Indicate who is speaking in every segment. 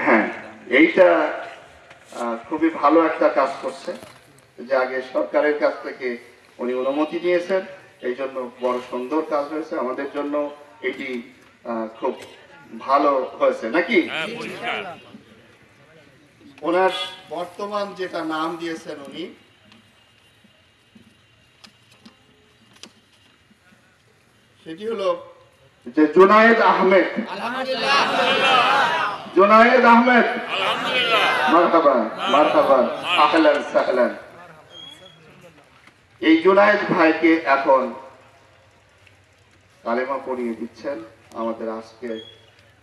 Speaker 1: হ্যাঁ, এইটা খুবই ভালো একটা কাজ করছে যে আগে সরকারের কাছ থেকে উনি অনুমতি নিয়েছেন, এই জন্য বড় সুন্দর কাজ হয়েছে। আমাদের জন্য এটি খুব ভালো হয়েছে নাকি। ওনার বর্তমান যেটা নাম দিয়েছেন উনি, সেটি হলো যে জুনায়েদ আহমেদ। জুনায়েদ আহমেদ, মারহাবা মারহাবা, আহলান সাহলান। এই জুনায়েদ ভাইকে এখন কালেমা পড়িয়ে দিচ্ছেন আমাদের আজকে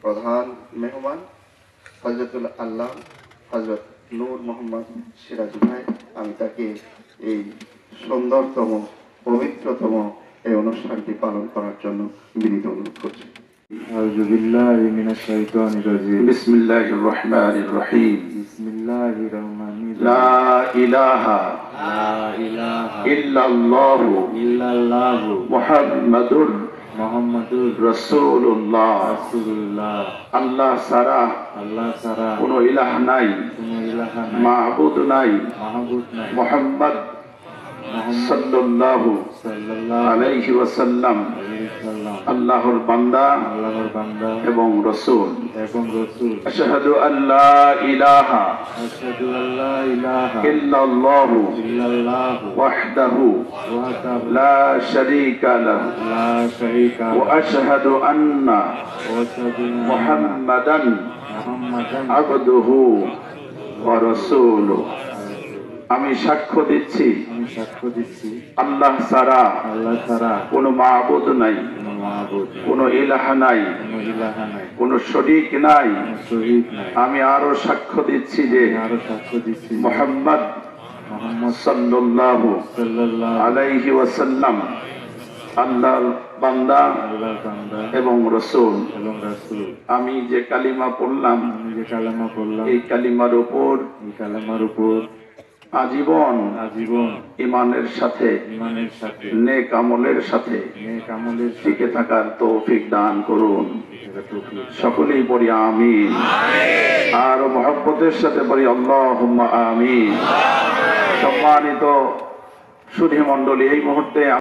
Speaker 1: প্রধান মেহমান হযরতুল আল্লাহ হযরত নূর মোহাম্মদ সিরাজ ভাই। আমি তাকে এই সুন্দরতম পবিত্রতম এই অনুষ্ঠানটি পালন করার জন্য বিনীত অনুরোধ করছি।
Speaker 2: আউযু বিল্লাহি মিনাশ শাইতানির রাজিম।
Speaker 1: বিসমিল্লাহির রহমানির রহিম।
Speaker 2: বিসমিল্লাহির রহমানির রহিম।
Speaker 1: লা ইলাহা ইল্লাল্লাহু মুহাম্মাদুর রাসূলুল্লাহ। আল্লাহ ছাড়া কোনো ইলাহ নাই, মাহবুদ নাই। মুহাম্মদ সাল্লাল্লাহু আলাইহি ওয়াসাল্লাম আল্লাহর বান্দা এবং রাসূল। আশহাদু আল্লা ইলাহা ইল্লাল্লাহু ওয়াহদাহু লা শারীকা লাহু ওয়া আশহাদু আন্না মুহাম্মাদান আবদুহু ওয়া রাসূলুহু। আমি সাক্ষ্য দিচ্ছি আল্লাহ ছাড়া কোনো মাবুদ নাই, কোনো ইলাহ নাই, কোনো শরীক নাই। আমি আরো সাক্ষ্য দিচ্ছি যে মুহাম্মদ সাল্লাল্লাহু আলাইহি ওয়াসাল্লাম আল্লাহর বান্দা এবং রাসূল। আমি যে কালিমা পড়লাম এই কালিমার উপর আজীবন ঈমানের সাথে নেক আমলের সাথে টিকে থাকার তৌফিক দান করুন। সকলেই পড়ি আমিন, আর মহব্বতের সাথে পড়ি আল্লাহুম্মা আমিন। সম্মানিত সুধী মণ্ডলী, এই মুহূর্তে